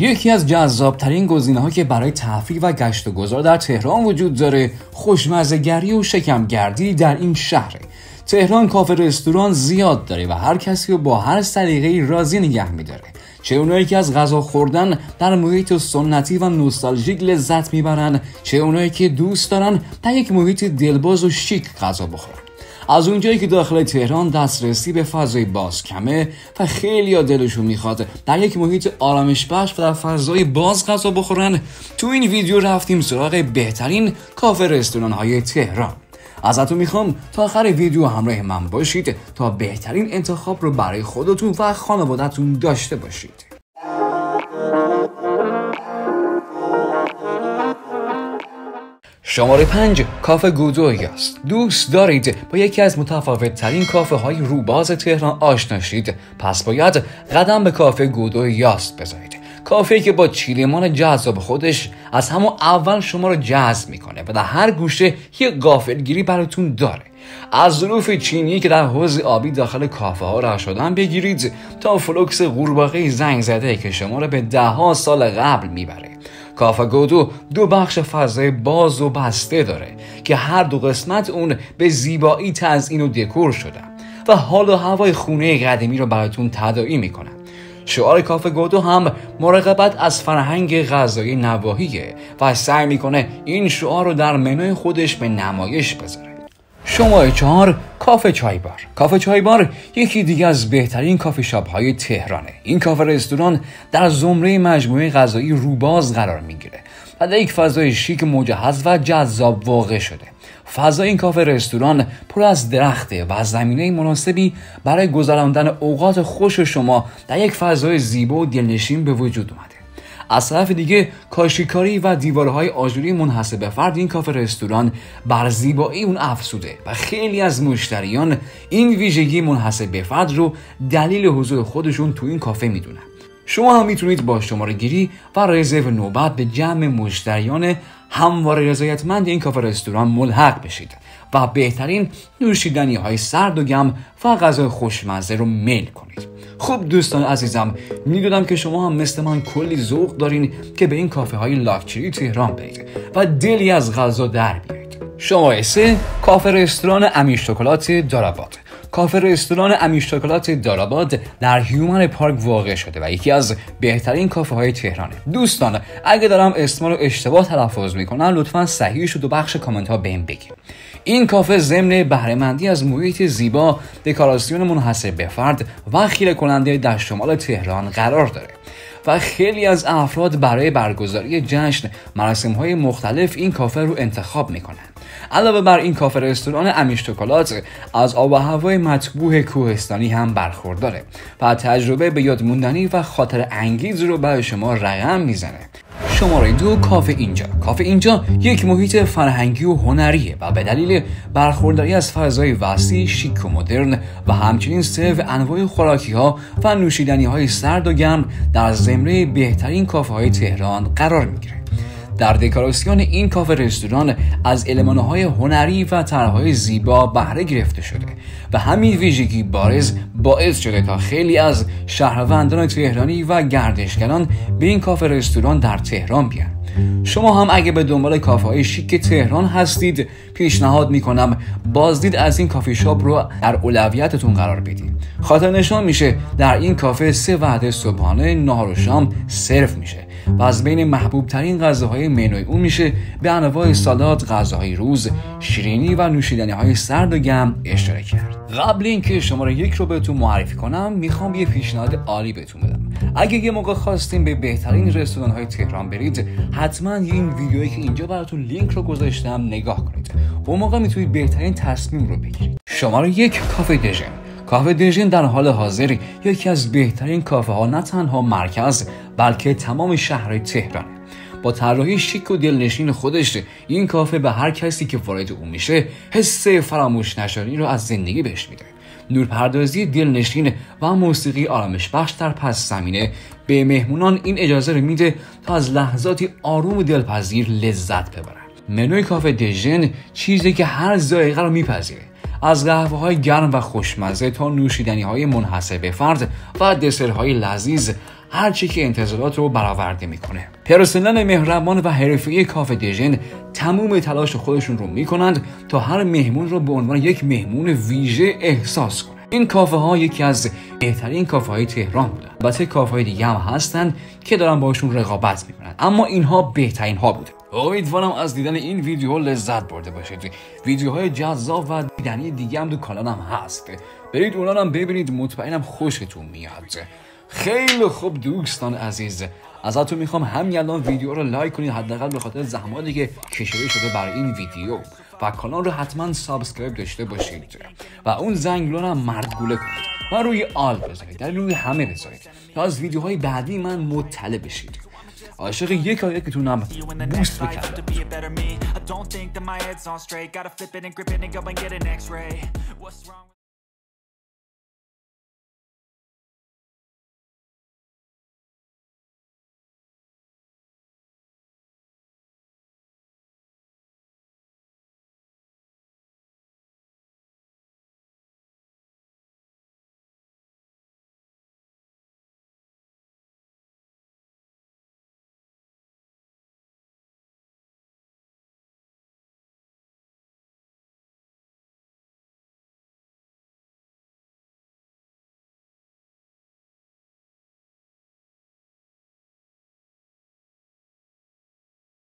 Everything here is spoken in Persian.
یکی از جذابترین گزینه‌ها که برای تفریح و گشت و گذار در تهران وجود داره، خوشمزه‌گری و شکمگردی در این شهره. تهران کافه رستوران زیاد داره و هر کسی رو با هر سلیقه‌ای راضی نگه می‌داره. چه اونایی که از غذا خوردن در محیط سنتی و نوستالژیک لذت میبرن، چه اونایی که دوست دارن در یک محیط دلباز و شیک غذا بخورن. از اونجایی که داخل تهران دسترسی به فضای باز کمه و خیلی دلشون میخواد در یک محیط آرامش بخش و در فضای باز غذا بخورن، تو این ویدیو رفتیم سراغ بهترین کافه رستوران های تهران. ازتون میخوام تا آخر ویدیو همراه من باشید تا بهترین انتخاب رو برای خودتون و خانواده‌تون داشته باشید. شماره 5 کافه گودوی است. دوست دارید با یکی از متفاوت ترین کافه های روباز تهران آشنا شید؟ پس باید قدم به کافه گودوی است بذارید. کافه‌ای که با چیلمان جذاب خودش از همون اول شما رو جذب میکنه و در هر گوشه یک غافلگیری براتون داره. از ظروف چینی که در حوض آبی داخل کافه ها راه شدن بگیرید تا فلوکس قورباغه زنگ زده که شما رو به 10 سال قبل میبره. کافه گودو 2 بخش فضای باز و بسته داره که هر 2 قسمت اون به زیبایی تزیین و دکور شدن و حال و هوای خونه قدیمی رو براتون تداعی میکنن. شعار کافه گودو هم مراقبت از فرهنگ غذایی نواحیه و سعی میکنه این شعار رو در منوی خودش به نمایش بذاره. شماره 4 کافه چایبار. کافه چایبار یکی دیگه از بهترین کافی شاپ های تهرانه. این کافه رستوران در زمره مجموعه غذایی روباز قرار میگیره و در یک فضای شیک مجهز و جذاب واقع شده. فضای این کافه رستوران پر از درخته و زمینه مناسبی برای گذراندن اوقات خوش شما در یک فضای زیبا و دلنشین به وجود اومده. از طرف دیگه کاشیکاری و دیوارهای آجوری منحصر به فرد این کافه رستوران بر زیبایی اون افزوده و خیلی از مشتریان این ویژگی منحصر به فرد رو دلیل حضور خودشون تو این کافه میدونن. شما هم میتونید با شماره گیری و رزرو نوبت به جمع مشتریان هموار رضایتمند این کافه رستوران ملحق بشید و بهترین نوشیدنی های سرد و گرم و غذای خوشمزه رو میل کنید. خب دوستان عزیزم، میدونم که شما هم مثل من کلی ذوق دارین که به این کافه های لاکچری تهران برید و دلی از غذا در بیارید. شماره 3 کافه رستوران امیر شکلات داراباد. کافه رستوران امیر شکلات داراباد در هیومن پارک واقع شده و یکی از بهترین کافه های تهرانه. دوستان اگه دارم اسم رو اشتباه تلفظ میکنم لطفاً صحیحش رو تو بخش کامنت ها بهم بگید. این کافه ضمن بهره مندی از محیط زیبا، دکوراسیون منحصر به فرد و خیره کننده در شمال تهران قرار داره و خیلی از افراد برای برگزاری جشن مراسم‌های مختلف این کافه رو انتخاب میکنن. علاوه بر این کافه رستوران امیر شکلات از آب و هوای مطبوع کوهستانی هم برخورداره و تجربه به یاد موندنی و خاطر انگیز رو برای شما رقم میزنه. شماره 2 کافه اینجا. کافه اینجا یک محیط فرهنگی و هنریه و به دلیل برخورداری از فضای وسیع، شیک و مدرن و همچنین سرو انواع خوراکی ها و نوشیدنی های سرد و گرم در زمره بهترین کافه های تهران قرار میگیره. در دکوراسیون این کافه رستوران از المان‌های هنری و طرح‌های زیبا بهره گرفته شده و همین ویژگی بارز باعث شده تا خیلی از شهروندان تهرانی و گردشگران به این کافه رستوران در تهران بیان. شما هم اگه به دنبال کافه‌های شیک تهران هستید، پیشنهاد میکنم بازدید از این کافی شاپ رو در اولویتتون قرار بدید. خاطر نشان میشه در این کافه 3 وعده صبحانه، نهار و شام سرو میشه و از بین محبوب ترین غذاهای منوی اون میشه به انواع سالاد، غذاهای روز، شیرینی و نوشیدنی های سرد و گرم اشاره کرد. قبل اینکه شماره 1 رو بهتون معرفی کنم میخوام یه پیشنهاد عالی بهتون بدم. اگه یه موقع خواستین به بهترین رستوران های تهران برید، حتما این ویدیویی که اینجا براتون لینک رو گذاشتم نگاه کنید. اون موقع میتونید بهترین تصمیم رو بگیرید. شماره 1 کافه دژن. کافه دژن در حال حاضر یکی از بهترین کافه ها نه تنها مرکز بلکه تمام شهر تهرانه. با طراحی شیک و دلنشین خودش این کافه به هر کسی که وارد اون میشه حس فراموش نشدنی رو از زندگی بهش میده. نورپردازی دلنشین و موسیقی آرامش بخش در پس زمینه به مهمونان این اجازه رو میده تا از لحظاتی آروم و دلپذیر لذت ببرن. منوی کافه دژن چیزی که هر ذائقه رو میپذیره، از قهوه‌های گرم و خوشمزه تا نوشیدنی‌های منحصر به فرد و دسرهای لذیذ، هر چی که انتظارات رو برآورده میکنه. پرسنل مهربان و حرفه‌ای کافه دیژن تمام تلاش خودشون رو میکنند تا هر مهمون رو به عنوان یک مهمون ویژه احساس کنه. این کافه ها یکی از بهترین کافه های تهران بودن. البته کافه های دیگه هم هستن که دارن باشون رقابت میکنن، اما اینها بهترین ها بوده. امیدوارم از دیدن این ویدیو لذت برده باشید. ویدیوهای جذاب و دیدنی دیگه هم تو کانالم هست، برید اونا هم ببینید، مطمئنم خوشتون میاد. خیلی خوب دوستان عزیز، ازتون میخوام همین الان ویدیو رو لایک کنید، حداقل به خاطر زحماتی که کشیده شده برای این ویدیو، و کانال رو حتما سابسکرایب داشته باشید و اون زنگ رو هم مردگوله کنید و روی آل بذارید، در روی همه بذارید تا از ویدیوهای بعدی من مطلع بشید. عاشق یکتونم بوست بکردم.